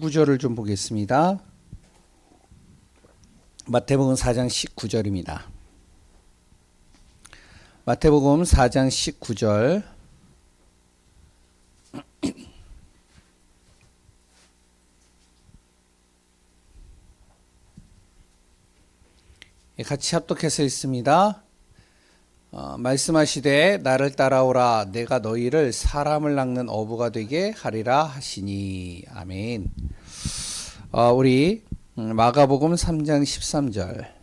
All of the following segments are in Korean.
구절을 좀 보겠습니다. 마태복음 4장 19절입니다. 마태복음 4장 19절. 같이 합독해서 읽습니다. 말씀하시되 나를 따라오라 내가 너희를 사람을 낚는 어부가 되게 하리라 하시니. 아멘. 우리 마가복음 3장 13절.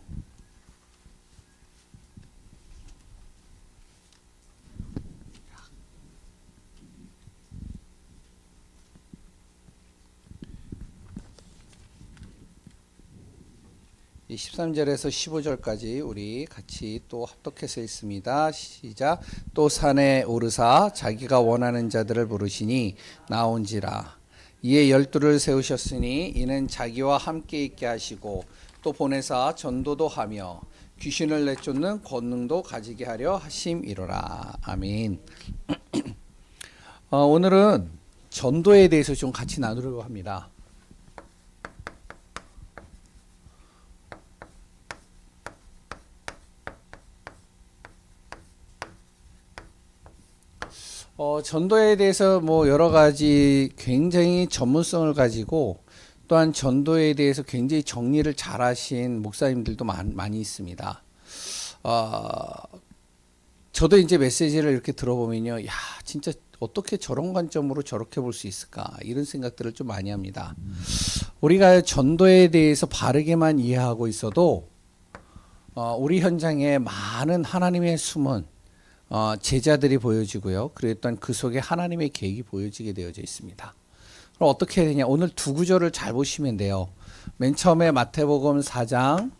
이 13절에서 15절까지 우리 같이 또 합독해서 읽습니다. 시작. 또 산에 오르사 자기가 원하는 자들을 부르시니 나온지라. 이에 12를 세우셨으니 이는 자기와 함께 있게 하시고 또 보내사 전도도 하며 귀신을 내쫓는 권능도 가지게 하려 하심이로라. 아멘. 오늘은 전도에 대해서 좀 같이 나누려고 합니다. 전도에 대해서 여러 가지 굉장히 전문성을 가지고 또한 전도에 대해서 굉장히 정리를 잘 하신 목사님들도 많이 있습니다. 저도 이제 메시지를 이렇게 들어보면요. 야, 진짜 어떻게 저런 관점으로 저렇게 볼 수 있을까? 이런 생각들을 좀 많이 합니다. 우리가 전도에 대해서 바르게만 이해하고 있어도 우리 현장에 많은 하나님의 숨은 제자들이 보여지고요. 그리고 또한 그 속에 하나님의 계획이 보여지게 되어져 있습니다. 그럼 어떻게 해야 되냐? 오늘 두 구절을 잘 보시면 돼요. 맨 처음에 마태복음 4장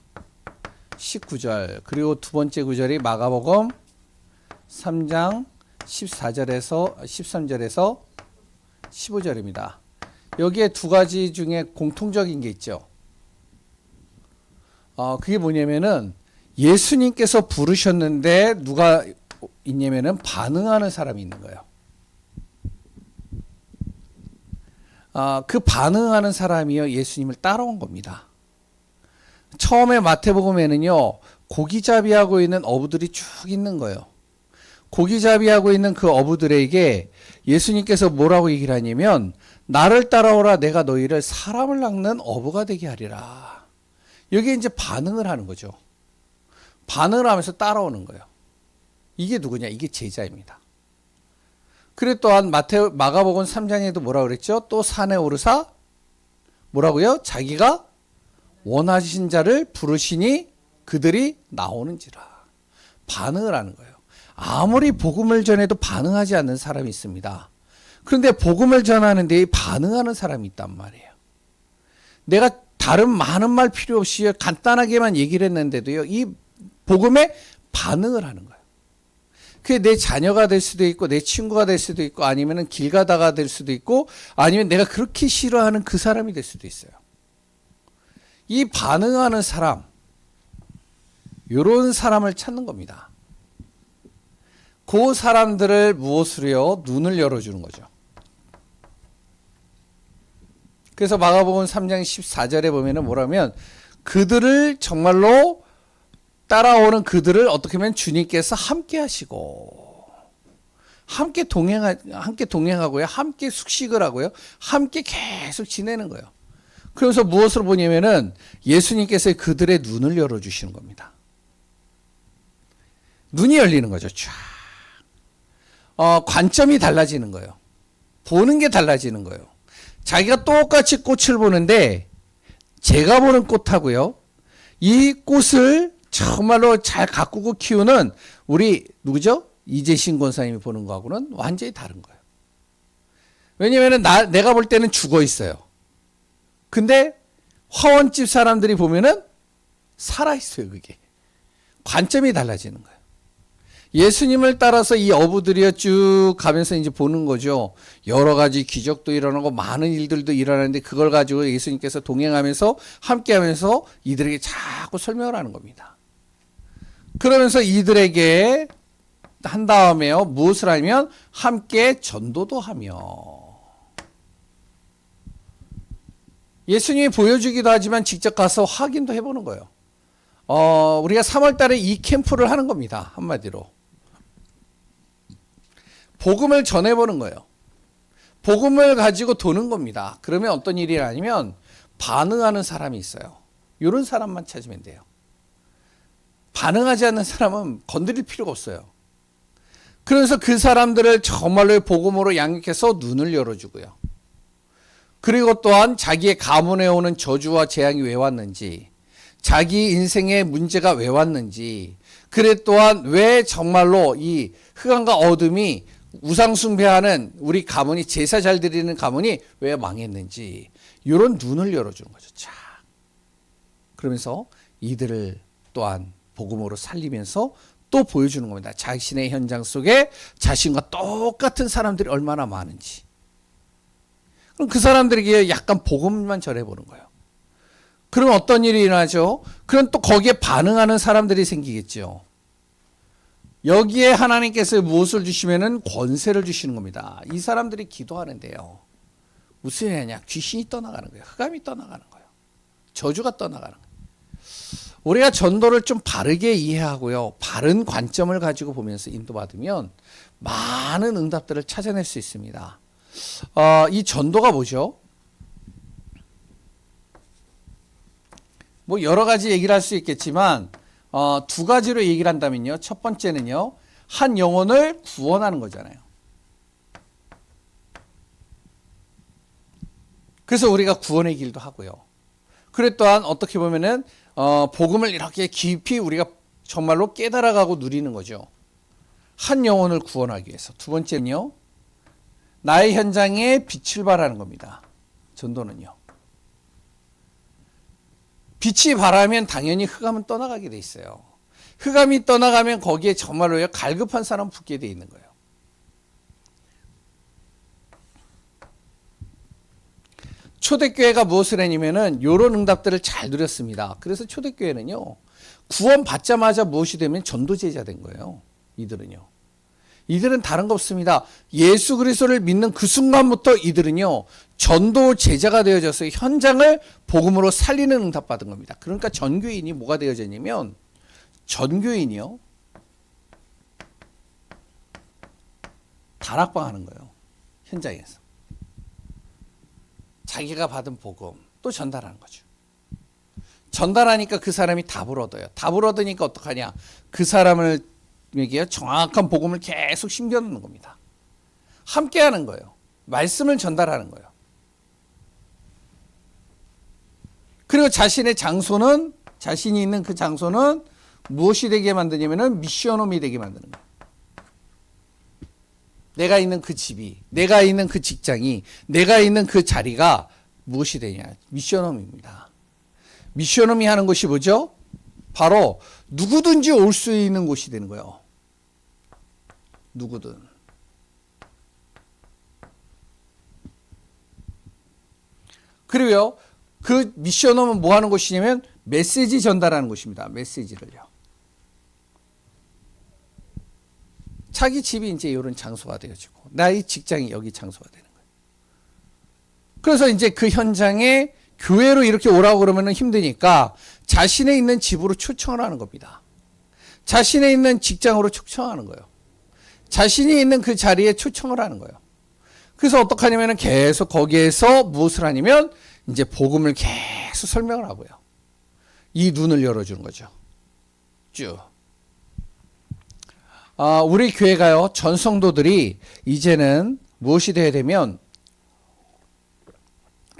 19절, 그리고 두 번째 구절이 마가복음 3장 13절에서 15절입니다. 여기에 두 가지 중에 공통적인 게 있죠. 그게 뭐냐면은 예수님께서 부르셨는데 누가 있냐면은 반응하는 사람이 있는 거예요. 그 반응하는 사람이요 예수님을 따라온 겁니다. 처음에 마태복음에는요 고기잡이하고 있는 어부들이 쭉 있는 거예요. 고기잡이하고 있는 그 어부들에게 예수님께서 뭐라고 얘기를 하냐면 나를 따라오라 내가 너희를 사람을 낚는 어부가 되게 하리라. 여기에 이제 반응을 하는 거죠. 반응을 하면서 따라오는 거예요. 이게 누구냐? 이게 제자입니다. 그리고 또한 마가복음 3장에도 뭐라고 그랬죠? 또 산에 오르사 뭐라고요? 자기가 원하신 자를 부르시니 그들이 나오는지라. 반응을 하는 거예요. 아무리 복음을 전해도 반응하지 않는 사람이 있습니다. 그런데 복음을 전하는데 반응하는 사람이 있단 말이에요. 내가 다른 많은 말 필요 없이 간단하게만 얘기를 했는데도요, 이 복음에 반응을 하는 거예요. 그게 내 자녀가 될 수도 있고 내 친구가 될 수도 있고 아니면 길 가다가 될 수도 있고 아니면 내가 그렇게 싫어하는 그 사람이 될 수도 있어요. 이 반응하는 사람, 이런 사람을 찾는 겁니다. 그 사람들을 무엇으로요? 눈을 열어주는 거죠. 그래서 마가복음 3장 14절에 보면은 뭐라면 그들을 정말로 따라오는 그들을 어떻게 하면 주님께서 함께 하시고 함께 동행하고요. 함께 숙식을 하고요. 함께 계속 지내는 거예요. 그래서 무엇으로 보냐면은 예수님께서 그들의 눈을 열어주시는 겁니다. 눈이 열리는 거죠. 쫙. 관점이 달라지는 거예요. 보는 게 달라지는 거예요. 자기가 똑같이 꽃을 보는데 제가 보는 꽃하고요. 이 꽃을 정말로 잘 가꾸고 키우는 우리 누구죠? 이재신 권사님이 보는 거하고는 완전히 다른 거예요. 왜냐하면 내가 볼 때는 죽어 있어요. 근데 화원집 사람들이 보면은 살아 있어요. 그게 관점이 달라지는 거예요. 예수님을 따라서 이 어부들이 쭉 가면서 이제 보는 거죠. 여러 가지 기적도 일어나고 많은 일들도 일어나는데 그걸 가지고 예수님께서 동행하면서 함께하면서 이들에게 자꾸 설명을 하는 겁니다. 그러면서 이들에게 한 다음에요. 무엇을 하면 함께 전도도 하며 예수님이 보여주기도 하지만 직접 가서 확인도 해보는 거예요. 우리가 3월 달에 이 캠프를 하는 겁니다. 한마디로. 복음을 전해보는 거예요. 복음을 가지고 도는 겁니다. 그러면 어떤 일이 아니면 반응하는 사람이 있어요. 이런 사람만 찾으면 돼요. 반응하지 않는 사람은 건드릴 필요가 없어요. 그래서 그 사람들을 정말로 복음으로 양육해서 눈을 열어주고요. 그리고 또한 자기의 가문에 오는 저주와 재앙이 왜 왔는지, 자기 인생의 문제가 왜 왔는지, 그래 또한 왜 정말로 이 흑암과 어둠이 우상 숭배하는 우리 가문이, 제사 잘 드리는 가문이 왜 망했는지, 이런 눈을 열어주는 거죠. 자, 그러면서 이들을 또한 복음으로 살리면서 또 보여주는 겁니다. 자신의 현장 속에 자신과 똑같은 사람들이 얼마나 많은지. 그럼 그 사람들에게 약간 복음만 전해보는 거예요. 그럼 어떤 일이 일어나죠? 그럼 또 거기에 반응하는 사람들이 생기겠죠. 여기에 하나님께서 무엇을 주시면은 권세를 주시는 겁니다. 이 사람들이 기도하는데요. 무슨 일이냐? 귀신이 떠나가는 거예요. 흑암이 떠나가는 거예요. 저주가 떠나가는 거예요. 우리가 전도를 좀 바르게 이해하고요. 바른 관점을 가지고 보면서 인도받으면 많은 응답들을 찾아낼 수 있습니다. 이 전도가 뭐죠? 뭐 여러 가지 얘기를 할 수 있겠지만 두 가지로 얘기를 한다면요. 첫 번째는요. 한 영혼을 구원하는 거잖아요. 그래서 우리가 구원의 길도 하고요. 그래 또한 어떻게 보면은 복음을 이렇게 깊이 우리가 정말로 깨달아가고 누리는 거죠. 한 영혼을 구원하기 위해서. 두 번째는요. 나의 현장에 빛을 발하는 겁니다. 전도는요. 빛이 발하면 당연히 흑암은 떠나가게 돼 있어요. 흑암이 떠나가면 거기에 정말로 갈급한 사람 붙게 돼 있는 거예요. 초대교회가 무엇을 했냐면은 이런 응답들을 잘 누렸습니다. 그래서 초대교회는요. 구원 받자마자 무엇이 되면 전도제자 된 거예요. 이들은 다른 거 없습니다. 예수 그리스도를 믿는 그 순간부터 이들은요. 전도 제자가 되어져서 현장을 복음으로 살리는 응답 받은 겁니다. 그러니까 전교인이 뭐가 되어졌냐면 전교인이요. 다락방 하는 거예요. 현장에서. 자기가 받은 복음 또 전달하는 거죠. 전달하니까 그 사람이 답을 얻어요. 답을 얻으니까 어떡하냐. 그 사람에게 정확한 복음을 계속 심겨놓는 겁니다. 함께하는 거예요. 말씀을 전달하는 거예요. 그리고 자신의 장소는, 자신이 있는 그 장소는 무엇이 되게 만드냐면은 미션홈이 되게 만드는 거예요. 내가 있는 그 집이, 내가 있는 그 직장이, 내가 있는 그 자리가 무엇이 되냐. 미션홈입니다. 미션홈이 하는 것이 뭐죠? 바로 누구든지 올 수 있는 곳이 되는 거예요. 누구든. 그리고요, 그 미션홈은 뭐 하는 곳이냐면 메시지 전달하는 곳입니다. 메시지를요. 자기 집이 이제 이런 장소가 되어지고 나의 직장이 여기 장소가 되는 거예요. 그래서 이제 그 현장에 교회로 이렇게 오라고 그러면 힘드니까 자신의 있는 집으로 초청을 하는 겁니다. 자신의 있는 직장으로 초청하는 거예요. 자신이 있는 그 자리에 초청을 하는 거예요. 그래서 어떻게 하냐면 계속 거기에서 무엇을 하냐면 이제 복음을 계속 설명을 하고요. 이 눈을 열어주는 거죠. 쭉. 우리 교회가요, 전 성도들이 이제는 무엇이 되어야 되면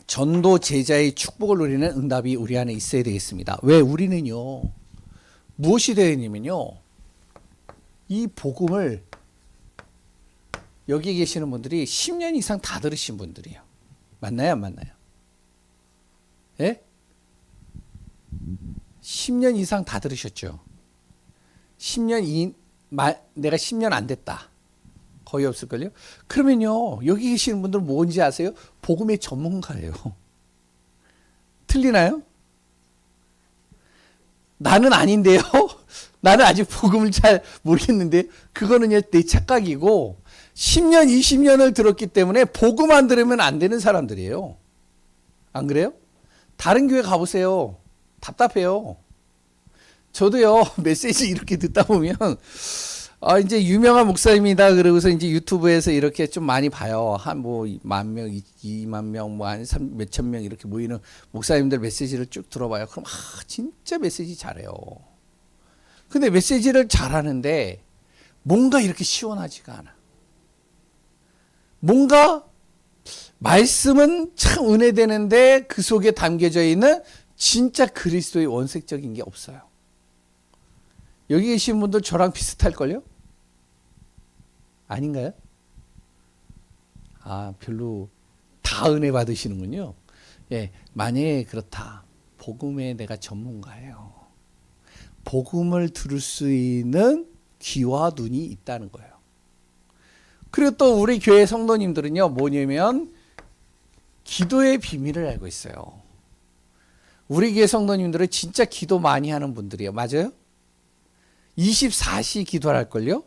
전도 제자의 축복을 누리는 응답이 우리 안에 있어야 되겠습니다. 왜? 우리는요, 무엇이 되어야 되냐면요, 이 복음을 여기 계시는 분들이 10년 이상 다 들으신 분들이에요. 맞나요? 안 맞나요? 예? 10년 이상 다 들으셨죠? 10년 내가 10년 안 됐다. 거의 없을걸요? 그러면요, 여기 계시는 분들은 뭔지 아세요? 복음의 전문가예요. 틀리나요? 나는 아닌데요? 나는 아직 복음을 잘 모르겠는데, 그거는 내 착각이고, 10년, 20년을 들었기 때문에 복음 안 들으면 안 되는 사람들이에요. 안 그래요? 다른 교회 가보세요. 답답해요. 저도요, 메시지 이렇게 듣다 보면, 이제 유명한 목사님이다. 그러고서 이제 유튜브에서 이렇게 좀 많이 봐요. 한 뭐, 10,000명, 20,000명, 뭐, 한 몇천 명 이렇게 모이는 목사님들 메시지를 쭉 들어봐요. 그럼, 진짜 메시지 잘해요. 근데 메시지를 잘하는데, 뭔가 이렇게 시원하지가 않아. 뭔가, 말씀은 참 은혜되는데, 그 속에 담겨져 있는 진짜 그리스도의 원색적인 게 없어요. 여기 계신 분들 저랑 비슷할걸요? 아닌가요? 별로 다 은혜 받으시는군요. 예, 만약에 그렇다. 복음에 내가 전문가예요. 복음을 들을 수 있는 귀와 눈이 있다는 거예요. 그리고 또 우리 교회 성도님들은요, 뭐냐면 기도의 비밀을 알고 있어요. 우리 교회 성도님들은 진짜 기도 많이 하는 분들이에요. 맞아요? 24시 기도를 할걸요?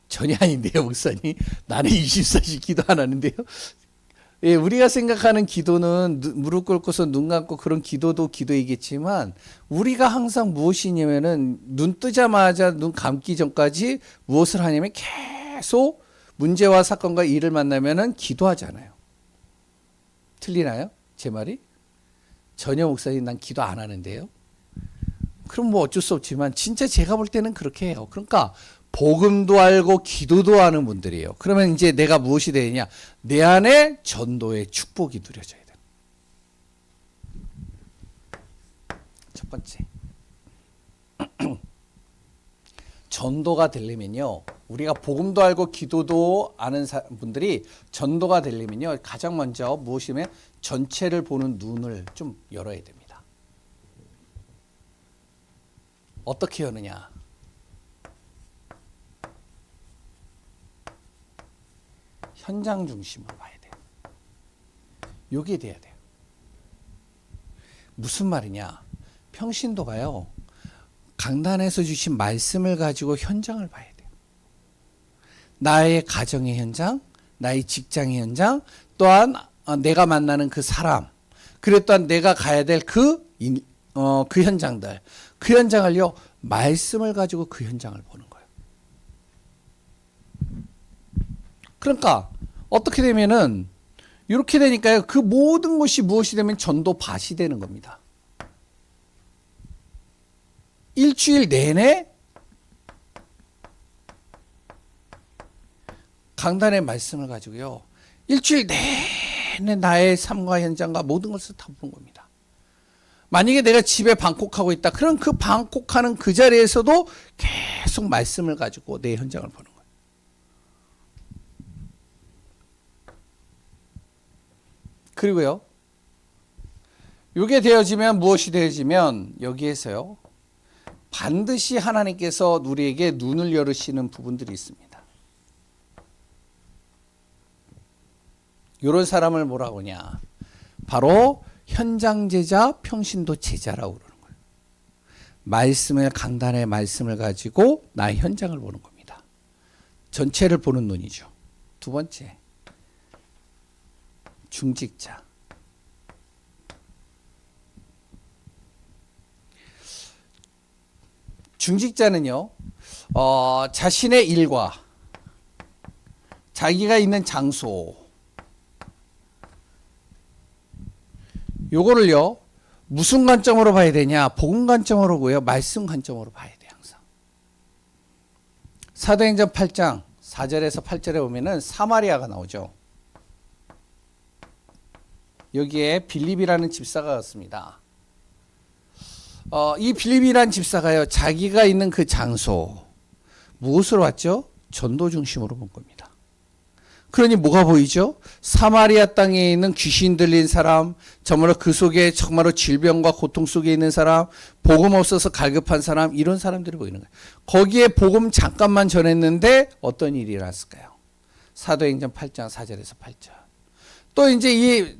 전혀 아닌데요, 목사님. 나는 24시 기도 안 하는데요. 예, 우리가 생각하는 기도는 무릎 꿇고서 눈 감고 그런 기도도 기도이겠지만 우리가 항상 무엇이냐면은 눈 뜨자마자 눈 감기 전까지 무엇을 하냐면 계속 문제와 사건과 일을 만나면은 기도하잖아요. 틀리나요? 제 말이? 전혀 목사님 난 기도 안 하는데요. 그럼 뭐 어쩔 수 없지만 진짜 제가 볼 때는 그렇게 해요. 그러니까 복음도 알고 기도도 하는 분들이에요. 그러면 이제 내가 무엇이 되느냐? 내 안에 전도의 축복이 누려져야 돼요. 첫 번째. 전도가 되려면요. 우리가 복음도 알고 기도도 아는 분들이 전도가 되려면요. 가장 먼저 무엇이면 전체를 보는 눈을 좀 열어야 됩니다. 어떻게 여느냐? 현장 중심으로 봐야 돼요. 요게 돼야 돼요. 무슨 말이냐? 평신도가요. 강단에서 주신 말씀을 가지고 현장을 봐야 돼요. 나의 가정의 현장, 나의 직장의 현장, 또한 내가 만나는 그 사람, 그리고 또한 내가 가야 될 그 현장들, 그 현장을요, 말씀을 가지고 그 현장을 보는 거예요. 그러니까 어떻게 되면은 이렇게 되니까요, 그 모든 것이 무엇이 되면 전도밭이 되는 겁니다. 일주일 내내 강단의 말씀을 가지고요, 일주일 내내 나의 삶과 현장과 모든 것을 다 보는 겁니다. 만약에 내가 집에 방콕하고 있다. 그럼 그 방콕하는 그 자리에서도 계속 말씀을 가지고 내 현장을 보는 거예요. 그리고요, 이게 되어지면 무엇이 되어지면 여기에서요, 반드시 하나님께서 우리에게 눈을 열으시는 부분들이 있습니다. 이런 사람을 뭐라고 하냐? 바로 현장 제자, 평신도 제자라고 그러는 거예요. 말씀을, 강단의 말씀을 가지고 나의 현장을 보는 겁니다. 전체를 보는 눈이죠. 두 번째, 중직자. 중직자는요, 자신의 일과 자기가 있는 장소, 요거를요, 무슨 관점으로 봐야 되냐? 복음 관점으로고요, 말씀 관점으로 봐야 돼요, 항상. 사도행전 8장 4절에서 8절에 보면은 사마리아가 나오죠. 여기에 빌립이라는 집사가 왔습니다. 이 빌립이라는 집사가요, 자기가 있는 그 장소, 무엇으로 왔죠? 전도 중심으로 본 겁니다. 그러니 뭐가 보이죠? 사마리아 땅에 있는 귀신 들린 사람, 정말로 그 속에 정말로 질병과 고통 속에 있는 사람, 복음 없어서 갈급한 사람, 이런 사람들이 보이는 거예요. 거기에 복음 잠깐만 전했는데 어떤 일이 일어났을까요? 사도행전 8장 4절에서 8절. 또 이제 이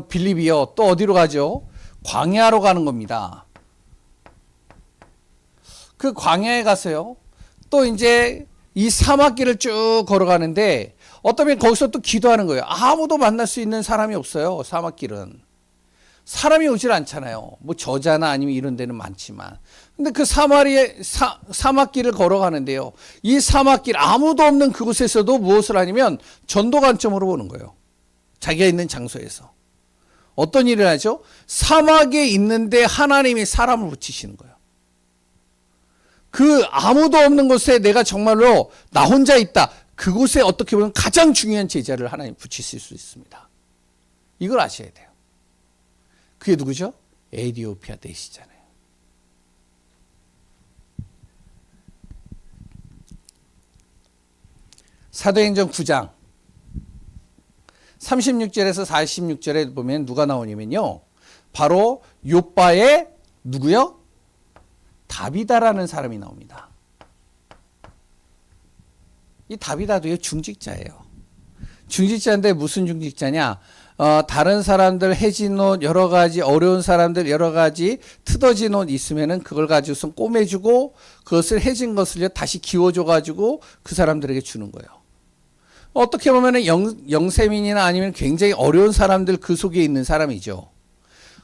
빌립이요, 또 어디로 가죠? 광야로 가는 겁니다. 그 광야에 가서요, 또 이제 이 사막길을 쭉 걸어가는데 어떠면 거기서 또 기도하는 거예요. 아무도 만날 수 있는 사람이 없어요. 사막길은. 사람이 오질 않잖아요. 뭐 저자나 아니면 이런 데는 많지만. 근데 그 사막길을 걸어가는데요. 이 사막길 아무도 없는 그곳에서도 무엇을 하냐면 전도 관점으로 보는 거예요. 자기가 있는 장소에서. 어떤 일을 하죠? 사막에 있는데 하나님이 사람을 붙이시는 거예요. 그 아무도 없는 곳에 내가 정말로 나 혼자 있다. 그곳에 어떻게 보면 가장 중요한 제자를 하나님 붙이실 수 있습니다. 이걸 아셔야 돼요. 그게 누구죠? 에티오피아 대시잖아요. 사도행전 9장 36절에서 46절에 보면 누가 나오냐면요. 바로 요빠의 누구요? 다비다라는 사람이 나옵니다. 이 다비다도요 중직자예요. 중직자인데 무슨 중직자냐? 다른 사람들 해진 옷 여러 가지 어려운 사람들 여러 가지 트어진 옷 있으면은 그걸 가지고서 꼬매주고 그것을 해진 것을 다시 기워줘 가지고 그 사람들에게 주는 거예요. 어떻게 보면은 영세민이나 아니면 굉장히 어려운 사람들 그 속에 있는 사람이죠.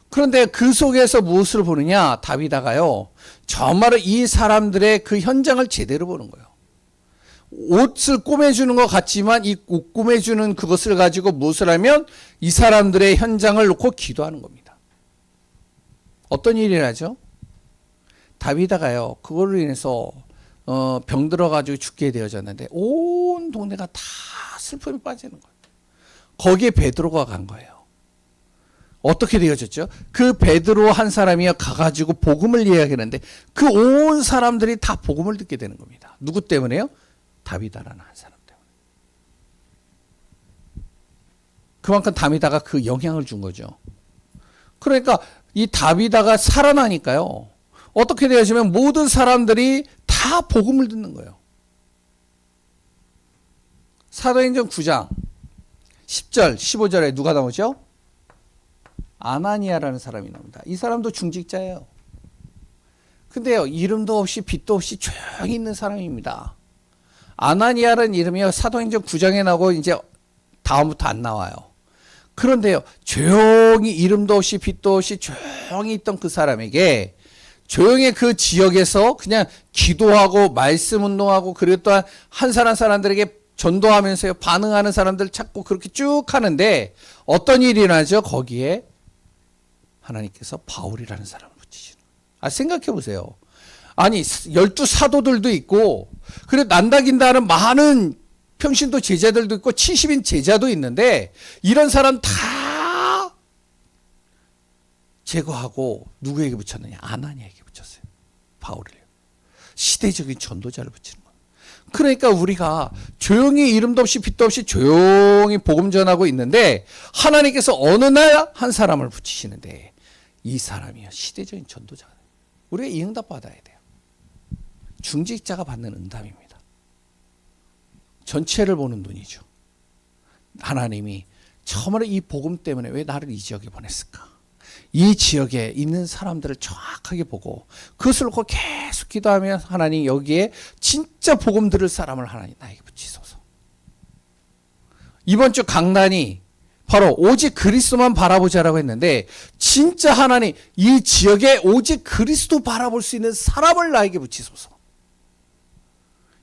그런데 그 속에서 무엇을 보느냐? 다비다가요. 정말로 이 사람들의 그 현장을 제대로 보는 거예요. 옷을 꼬매주는 것 같지만 이 옷 꼬매주는 그것을 가지고 무엇을 하면 이 사람들의 현장을 놓고 기도하는 겁니다. 어떤 일을 하죠? 다비다가요. 그걸로 인해서 병 들어가지고 죽게 되어졌는데 온 동네가 다 슬픔에 빠지는 거예요. 거기에 베드로가 간 거예요. 어떻게 되어졌죠? 그 베드로 한 사람이 가가지고 복음을 이야기하는데 그 온 사람들이 다 복음을 듣게 되는 겁니다. 누구 때문에요? 다비다라는 한 사람 때문에. 그만큼 다비다가 그 영향을 준 거죠. 그러니까 이 다비다가 살아나니까요. 어떻게 되어지면 모든 사람들이 다 복음을 듣는 거예요. 사도행전 9장 10절 15절에 누가 나오죠? 아나니아라는 사람이 나옵니다. 이 사람도 중직자예요. 근데요, 이름도 없이 빛도 없이 조용히 있는 사람입니다. 아나니아라는 이름이요, 사도행전 9장에 나오고 이제 다음부터 안 나와요. 그런데요, 조용히 이름도 없이 빛도 없이 조용히 있던 그 사람에게 조용히 그 지역에서 그냥 기도하고 말씀 운동하고 그리고 또한 한 사람들에게 전도하면서 반응하는 사람들 찾고 그렇게 쭉 하는데 어떤 일이 일어나죠? 거기에 하나님께서 바울이라는 사람을 붙이시는 거예요. 생각해 보세요. 아니 12사도들도 있고 그래 난다긴다 하는 많은 평신도 제자들도 있고 70인 제자도 있는데 이런 사람 다 제거하고 누구에게 붙였느냐? 아나니아에게 붙였어요. 바울을요. 시대적인 전도자를 붙이는 거예요. 그러니까 우리가 조용히 이름도 없이 빛도 없이 조용히 복음 전하고 있는데 하나님께서 어느 날 한 사람을 붙이시는데 이 사람이요 시대적인 전도자가 돼요. 우리가 이 응답 받아야 돼요. 중직자가 받는 응답입니다. 전체를 보는 눈이죠. 하나님이 처음으로 이 복음 때문에 왜 나를 이 지역에 보냈을까? 이 지역에 있는 사람들을 정확하게 보고 그것을 놓고 계속 기도하면 하나님 여기에 진짜 복음 들을 사람을 하나님 나에게 붙이소서. 이번 주 강단이 바로 오직 그리스도만 바라보자라고 했는데 진짜 하나님 이 지역에 오직 그리스도 바라볼 수 있는 사람을 나에게 붙이소서.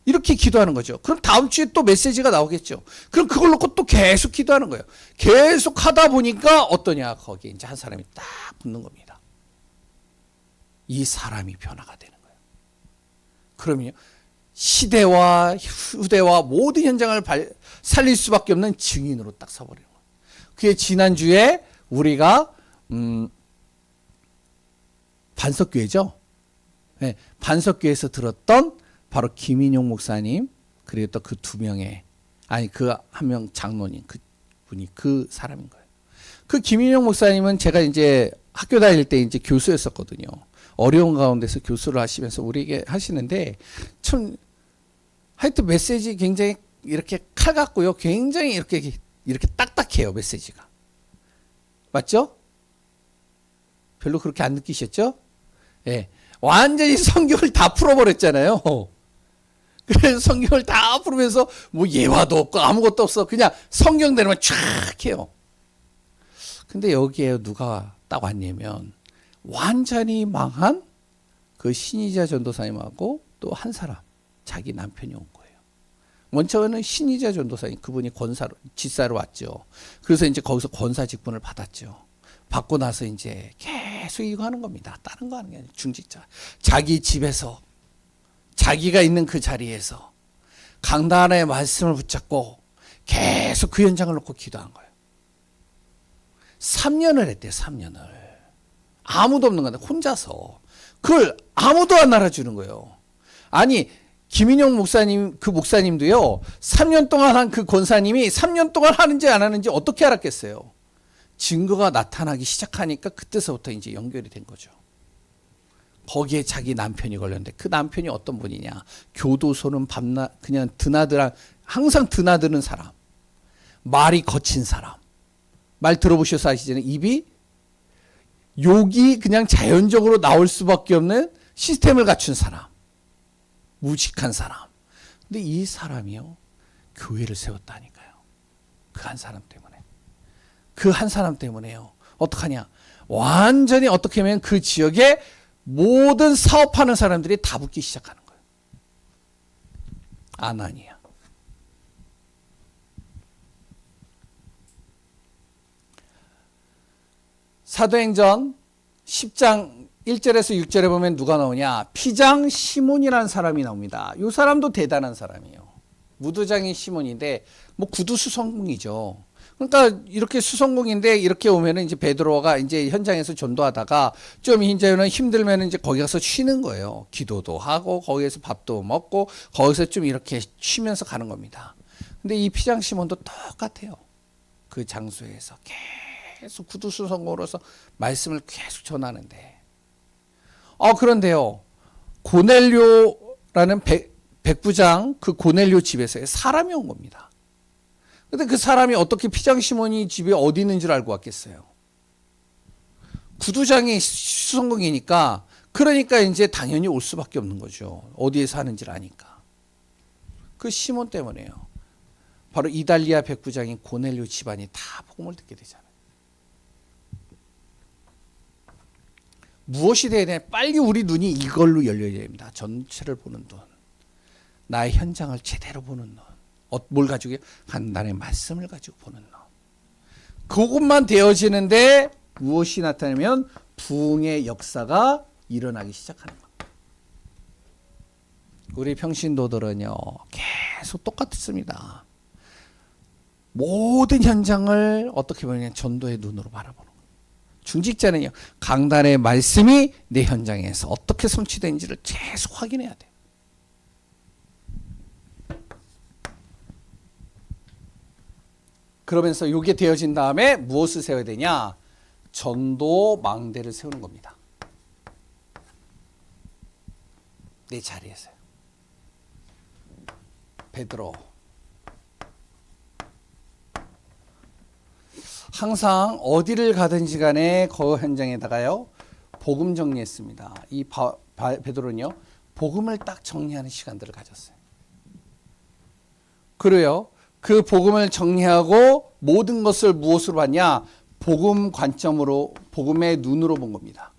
이렇게 기도하는 거죠. 그럼 다음 주에 또 메시지가 나오겠죠. 그럼 그걸 놓고 또 계속 기도하는 거예요. 계속 하다 보니까 어떠냐? 거기에 이제 한 사람이 딱 붙는 겁니다. 이 사람이 변화가 되는 거예요. 그러면요. 시대와 후대와 모든 현장을 살릴 수밖에 없는 증인으로 딱 서버리는 거예요. 그게 지난주에 우리가 반석교회죠. 네, 반석교회에서 들었던 바로 김인용 목사님 그리고 또 그 두 명의 그 한 명 장로님 그 분이 그 사람인 거예요. 그 김인용 목사님은 제가 이제 학교 다닐 때 이제 교수였었거든요. 어려운 가운데서 교수를 하시면서 우리에게 하시는데 참 하여튼 메시지 굉장히 이렇게 칼 같고요. 굉장히 이렇게 딱딱해요 메시지가. 맞죠? 별로 그렇게 안 느끼셨죠? 예. 네. 완전히 성경을 다 풀어버렸잖아요. 그래서 성경을 다 부르면서 뭐 예화도 없고 아무것도 없어. 그냥 성경대로만 쫙 해요. 근데 여기에 누가 딱 왔냐면 완전히 망한 그 신이자 전도사님하고 또 한 사람, 자기 남편이 온 거예요. 먼저는 신이자 전도사님, 그분이 권사로, 지사로 왔죠. 그래서 이제 거기서 권사 직분을 받았죠. 받고 나서 이제 계속 이거 하는 겁니다. 다른 거 하는 게 아니라 중직자. 자기 집에서, 자기가 있는 그 자리에서 강단의 말씀을 붙잡고 계속 그 현장을 놓고 기도한 거예요. 3년을 했대요, 3년을. 아무도 없는 건데, 혼자서. 그걸 아무도 안 알아주는 거예요. 아니, 김인용 목사님, 그 목사님도요, 3년 동안 한 그 권사님이 3년 동안 하는지 안 하는지 어떻게 알았겠어요? 증거가 나타나기 시작하니까 그때서부터 이제 연결이 된 거죠. 거기에 자기 남편이 걸렸는데, 그 남편이 어떤 분이냐? 교도소는 밤낮, 그냥 항상 드나드는 사람. 말이 거친 사람. 말 들어보셔서 아시잖아요. 입이 욕이 그냥 자연적으로 나올 수밖에 없는 시스템을 갖춘 사람. 무식한 사람. 근데 이 사람이요, 교회를 세웠다니까요. 그 한 사람 때문에. 그 한 사람 때문에요. 어떡하냐. 완전히 어떻게 하면 그 지역에 모든 사업하는 사람들이 다 붙기 시작하는 거예요. 아나니아. 사도행전 10장 1절에서 6절에 보면 누가 나오냐? 피장 시몬이라는 사람이 나옵니다. 이 사람도 대단한 사람이에요. 무도장인 시몬인데 뭐 구두 수성공이죠. 그러니까 이렇게 수성공인데 이렇게 오면은 이제 베드로가 이제 현장에서 전도하다가 좀 이제는 힘들면은 이제 거기 가서 쉬는 거예요. 기도도 하고 거기에서 밥도 먹고 거기서 좀 이렇게 쉬면서 가는 겁니다. 근데 이 피장 시몬도 똑같아요. 그 장소에서 계속 구두 수성공으로서 말씀을 계속 전하는데. 그런데요, 고넬료라는 백부장 그 고넬료 집에서 사람이 온 겁니다. 근데 그 사람이 어떻게 피장 시몬이 집에 어디 있는 줄 알고 왔겠어요? 구두장이 수성공이니까, 그러니까 이제 당연히 올 수밖에 없는 거죠. 어디에 사는지를 아니까. 그 시몬 때문에요. 바로 이달리아 백부장인 고넬료 집안이 다 복음을 듣게 되잖아요. 무엇이 돼야 되냐? 빨리 우리 눈이 이걸로 열려야 됩니다. 전체를 보는 눈. 나의 현장을 제대로 보는 눈. 뭘 가지고? 하나님의 말씀을 가지고 보는 눈. 그것만 되어지는데 무엇이 나타나면 부흥의 역사가 일어나기 시작하는 겁니다. 우리 평신도들은요, 계속 똑같습니다. 모든 현장을 어떻게 보면 전도의 눈으로 바라보는 거예요. 중직자는요, 강단의 말씀이 내 현장에서 어떻게 성취되는지를 계속 확인해야 돼요. 그러면서 이게 되어진 다음에 무엇을 세워야 되냐? 전도 망대를 세우는 겁니다. 내 자리에서요. 베드로. 항상 어디를 가든지 간에 그 현장에다가요, 복음 정리했습니다. 이 베드로는요, 복음을 딱 정리하는 시간들을 가졌어요. 그래요. 그 복음을 정리하고 모든 것을 무엇으로 봤냐? 복음 관점으로, 복음의 눈으로 본 겁니다.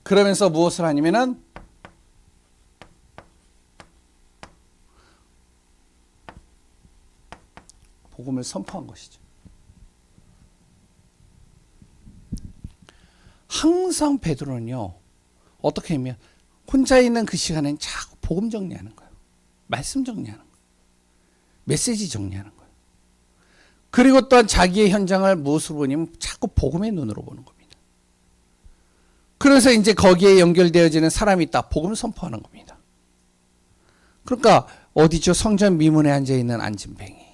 그러면서 무엇을 하냐면은 복음을 선포한 것이죠. 항상 베드로는요, 어떻게 하면 혼자 있는 그 시간엔 자꾸 복음 정리하는 거예요. 말씀 정리하는 거예요. 메시지 정리하는 거예요. 그리고 또한 자기의 현장을 무엇으로 보냐면 자꾸 복음의 눈으로 보는 겁니다. 그래서 이제 거기에 연결되어지는 사람이 있다. 복음 선포하는 겁니다. 그러니까 어디죠? 성전 미문에 앉아있는 안진뱅이.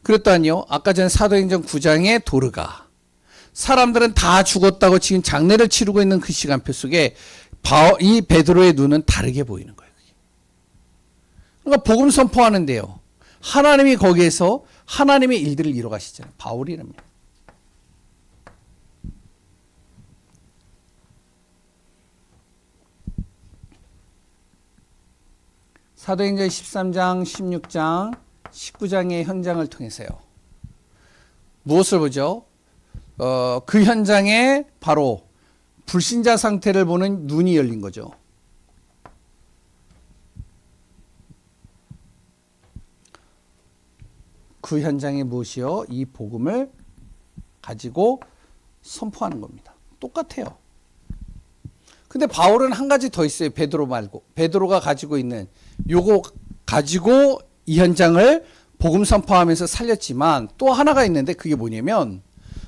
그랬더니요, 아까 전 사도행전 9장의 도르가. 사람들은 다 죽었다고 지금 장례를 치르고 있는 그 시간표 속에 이 베드로의 눈은 다르게 보이는 거예요. 그러니까 복음 선포하는데요, 하나님이 거기에서 하나님의 일들을 이뤄가시잖아요. 바울이랍니다. 사도행전 13장, 16장, 19장의 현장을 통해서요. 무엇을 보죠? 그 현장에 바로 불신자 상태를 보는 눈이 열린 거죠. 그 현장에 무엇이요? 이 복음을 가지고 선포하는 겁니다. 똑같아요. 근데 바울은 한 가지 더 있어요. 베드로 말고. 베드로가 가지고 있는 요거 가지고 이 현장을 복음 선포하면서 살렸지만 또 하나가 있는데 그게 뭐냐면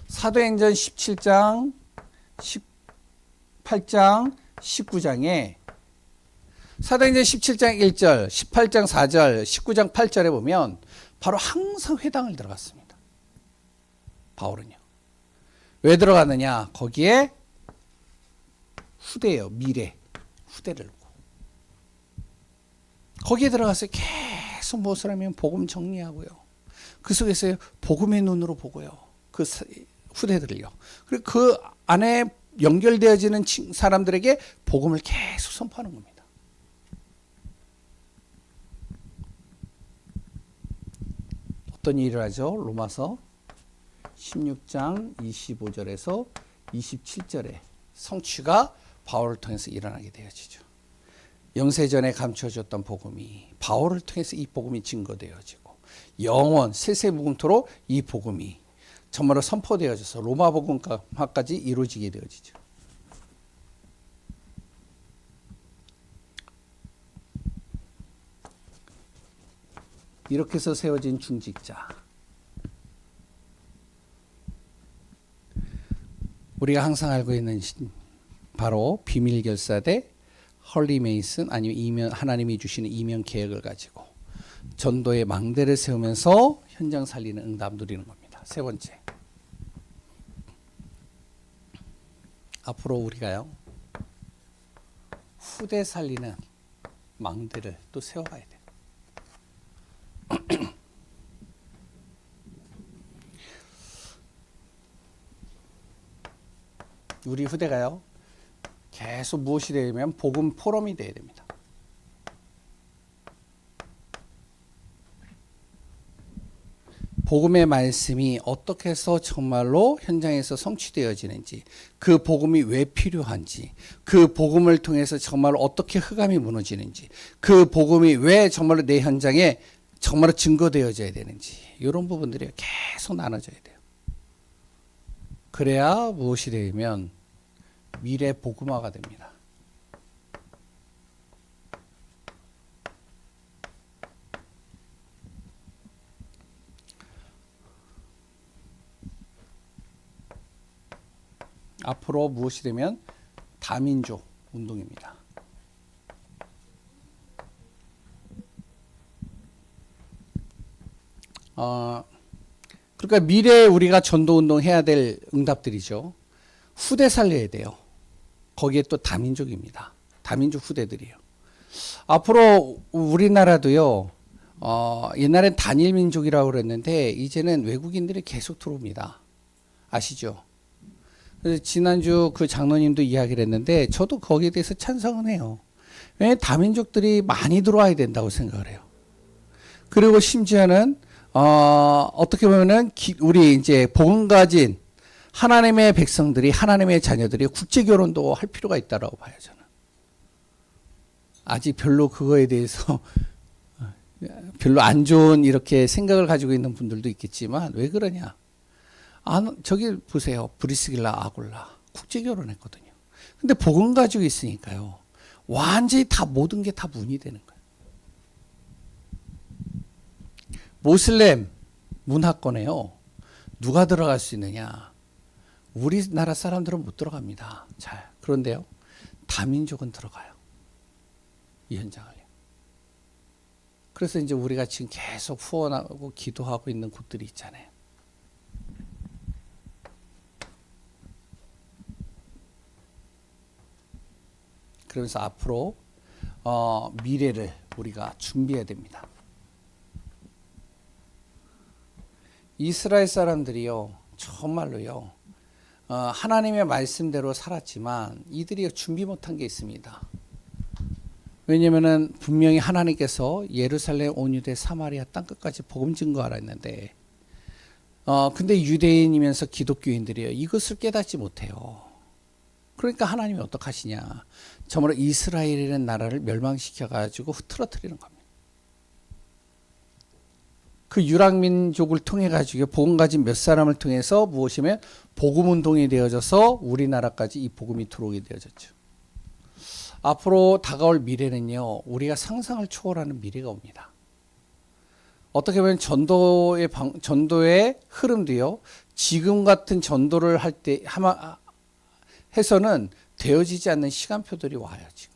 사도행전 17장, 18장, 19장에 사도행전 17장 1절, 18장 4절, 19장 8절에 보면 바로 항상 회당을 들어갔습니다. 바울은요. 왜 들어갔느냐? 거기에 후대예요. 미래. 후대를 보고. 거기에 들어가서 계속 무엇을 하면 복음 정리하고요. 그 속에서 복음의 눈으로 보고요. 그 후대들을요. 그리고 그 안에 연결되어지는 사람들에게 복음을 계속 선포하는 겁니다. 어떤 일을 하죠? 로마서 16장 25절에서 27절에 성취가 바울을 통해서 일어나게 되어지죠. 영세전에 감춰졌던 복음이 바울을 통해서 이 복음이 증거되어지고 영원 세세무궁토록 이 복음이 정말로 선포되어져서 로마 복음화까지 이루어지게 되어지죠. 이렇게 해서 세워진 중직자. 우리가 항상 알고 있는 바로 비밀 결사대 헐리 메이슨 아니면 하나님이 주시는 이면 계획을 가지고 전도의 망대를 세우면서 현장 살리는 응답 누리는 겁니다. 세 번째. 앞으로 우리가요. 후대 살리는 망대를 또 세워가야 돼요. 우리 후대가요. 계속 무엇이 되면 복음 포럼이 되어야 됩니다. 복음의 말씀이 어떻게 해서 정말로 현장에서 성취되어지는지, 그 복음이 왜 필요한지, 그 복음을 통해서 정말로 어떻게 흑암이 무너지는지, 그 복음이 왜 정말로 내 현장에 정말로 증거되어져야 되는지, 이런 부분들이 계속 나눠져야 돼요. 그래야 무엇이 되면 미래 복음화가 됩니다. 앞으로 무엇이 되면 다민족 운동입니다. 그러니까 미래에 우리가 전도 운동 해야 될 응답들이죠. 후대 살려야 돼요. 거기에 또 다민족입니다. 다민족 후대들이에요. 앞으로 우리나라도요. 옛날엔 단일 민족이라고 그랬는데 이제는 외국인들이 계속 들어옵니다. 아시죠? 그래서 지난주 그 장로님도 이야기를 했는데 저도 거기에 대해서 찬성은 해요. 왜냐하면 다민족들이 많이 들어와야 된다고 생각을 해요. 그리고 심지어는 어떻게 보면은 우리 이제 복음 가진 하나님의 백성들이 하나님의 자녀들이 국제 결혼도 할 필요가 있다라고 봐요, 저는. 아직 별로 그거에 대해서 별로 안 좋은 이렇게 생각을 가지고 있는 분들도 있겠지만 왜 그러냐? 저기 보세요. 브리스길라 아굴라 국제 결혼했거든요. 근데 복음 가지고 있으니까요. 완전히 다 모든 게 다 문이 되는 거예요. 모슬렘 문화권에요. 누가 들어갈 수 있느냐? 우리나라 사람들은 못 들어갑니다. 잘. 그런데요. 다민족은 들어가요. 이 현장을요. 그래서 이제 우리가 지금 계속 후원하고 기도하고 있는 곳들이 있잖아요. 그러면서 앞으로 미래를 우리가 준비해야 됩니다. 이스라엘 사람들이요, 정말로요, 하나님의 말씀대로 살았지만 이들이 준비 못한 게 있습니다. 왜냐면은 분명히 하나님께서 예루살렘 온 유대 사마리아 땅끝까지 복음 증거하라 했는데 근데 유대인이면서 기독교인들이요 이것을 깨닫지 못해요. 그러니까 하나님이 어떡하시냐, 정말로 이스라엘이라는 나라를 멸망시켜 가지고 흐트러뜨리는 겁니다. 그 유랑민족을 통해 가지고 복음 가진 몇 사람을 통해서 무엇이면 복음 운동이 되어져서 우리나라까지 이 복음이 들어오게 되어졌죠. 앞으로 다가올 미래는요, 우리가 상상을 초월하는 미래가 옵니다. 어떻게 보면 전도의 흐름도요, 지금 같은 전도를 할 때 해서는 되어지지 않는 시간표들이 와요. 지금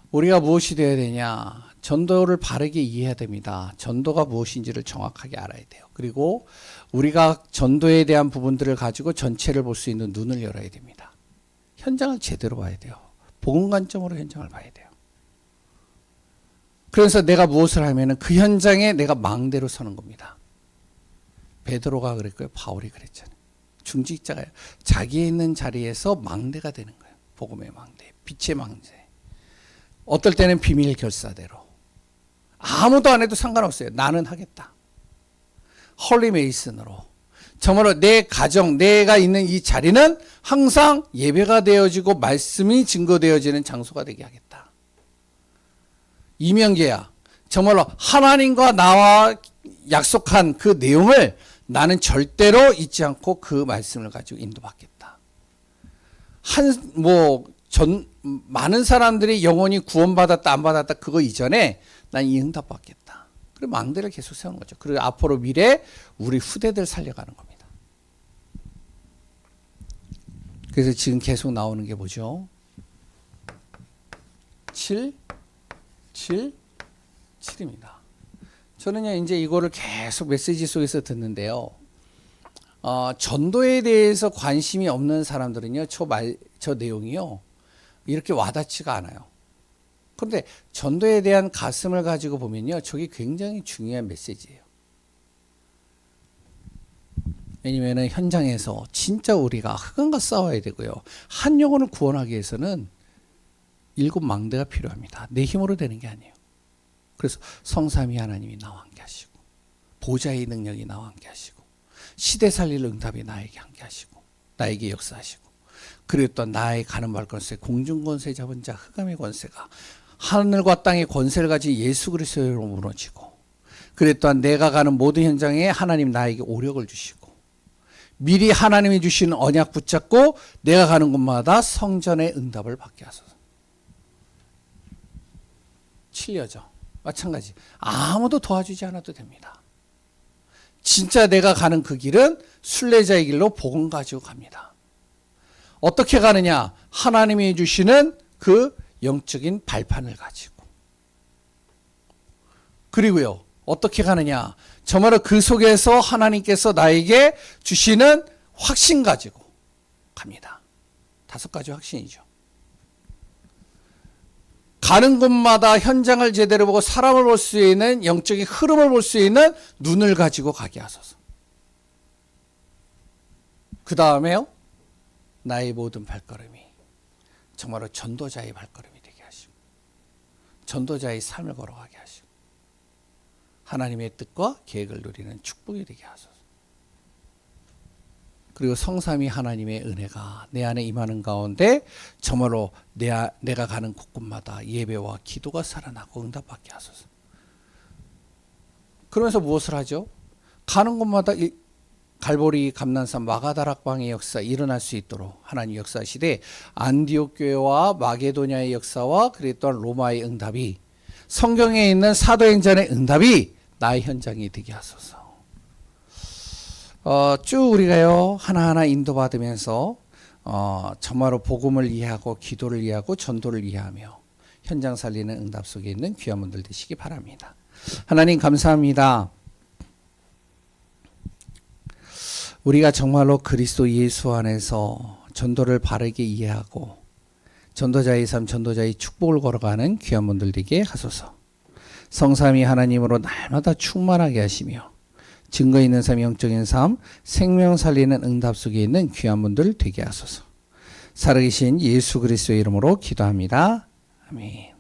우리가 무엇이 되어야 되냐, 전도를 바르게 이해해야 됩니다. 전도가 무엇인지를 정확하게 알아야 돼요. 그리고 우리가 전도에 대한 부분들을 가지고 전체를 볼 수 있는 눈을 열어야 됩니다. 현장을 제대로 봐야 돼요. 복음 관점으로 현장을 봐야 돼요. 그래서 내가 무엇을 하면은 그 현장에 내가 망대로 서는 겁니다. 베드로가 그랬고요, 바울이 그랬잖아요. 중직자가 자기에 있는 자리에서 망대가 되는 거예요. 복음의 망대, 빛의 망대. 어떨 때는 비밀 결사대로 아무도 안 해도 상관없어요. 나는 하겠다. 홀리 메이슨으로 정말로 내 가정, 내가 있는 이 자리는 항상 예배가 되어지고 말씀이 증거되어지는 장소가 되게 하겠다. 이명계야, 정말로 하나님과 나와 약속한 그 내용을 나는 절대로 잊지 않고 그 말씀을 가지고 인도받겠다. 많은 사람들이 영혼이 구원받았다 안 받았다 그거 이전에 난 이 응답받겠다. 그리고 망대를 계속 세우는 거죠. 그리고 앞으로 미래 우리 후대들 살려가는 겁니다. 그래서 지금 계속 나오는 게 뭐죠? 7입니다. 저는요, 이제 이거를 계속 메시지 속에서 듣는데요. 전도에 대해서 관심이 없는 사람들은요, 저 내용이요, 이렇게 와닿지가 않아요. 그런데 전도에 대한 가슴을 가지고 보면요, 저게 굉장히 중요한 메시지예요. 왜냐면은 현장에서 진짜 우리가 흑암과 싸워야 되고요. 한 영혼을 구원하기 위해서는 7 망대가 필요합니다. 내 힘으로 되는 게 아니에요. 그래서 성삼위 하나님이 나와 함께 하시고, 보좌의 능력이 나와 함께 하시고, 시대 살릴 응답이 나에게 함께 하시고, 나에게 역사하시고, 그리고 또 나의 가는 말 권세, 공중 권세 잡은 자 흑암의 권세가 하늘과 땅의 권세를 가진 예수 그리스도로 무너지고, 그리고 또한 내가 가는 모든 현장에 하나님 나에게 오력을 주시고, 미리 하나님이 주시는 언약 붙잡고 내가 가는 곳마다 성전의 응답을 받게 하소서. 7여죠. 마찬가지. 아무도 도와주지 않아도 됩니다. 진짜 내가 가는 그 길은 순례자의 길로 복음 가지고 갑니다. 어떻게 가느냐? 하나님이 주시는 그 영적인 발판을 가지고. 그리고요, 어떻게 가느냐? 정말로 그 속에서 하나님께서 나에게 주시는 확신 가지고 갑니다. 5가지 확신이죠. 가는 곳마다 현장을 제대로 보고 사람을 볼 수 있는 영적인 흐름을 볼 수 있는 눈을 가지고 가게 하소서. 그 다음에요, 나의 모든 발걸음이 정말로 전도자의 발걸음이 되게 하시고, 전도자의 삶을 걸어가게 하시고, 하나님의 뜻과 계획을 누리는 축복이 되게 하소서. 그리고 성삼위 하나님의 은혜가 내 안에 임하는 가운데 정말로 내가 가는 곳곳마다 예배와 기도가 살아나고 응답받게 하소서. 그러면서 무엇을 하죠? 가는 곳마다 갈보리, 감난산, 마가다락방의 역사 일어날 수 있도록 하나님 역사하시되, 안디옥 교회와 마게도냐의 역사와 그리고 또한 로마의 응답이, 성경에 있는 사도행전의 응답이 나의 현장이 되게 하소서. 쭉 우리가요, 하나하나 인도받으면서 정말로 복음을 이해하고 기도를 이해하고 전도를 이해하며 현장 살리는 응답 속에 있는 귀한 분들 되시기 바랍니다. 하나님 감사합니다. 우리가 정말로 그리스도 예수 안에서 전도를 바르게 이해하고 전도자의 삶, 전도자의 축복을 걸어가는 귀한 분들 되게 하소서. 성삼위 하나님으로 날마다 충만하게 하시며 증거 있는 삶, 영적인 삶, 생명 살리는 응답 속에 있는 귀한 분들 되게 하소서. 살아계신 예수 그리스도의 이름으로 기도합니다. 아멘.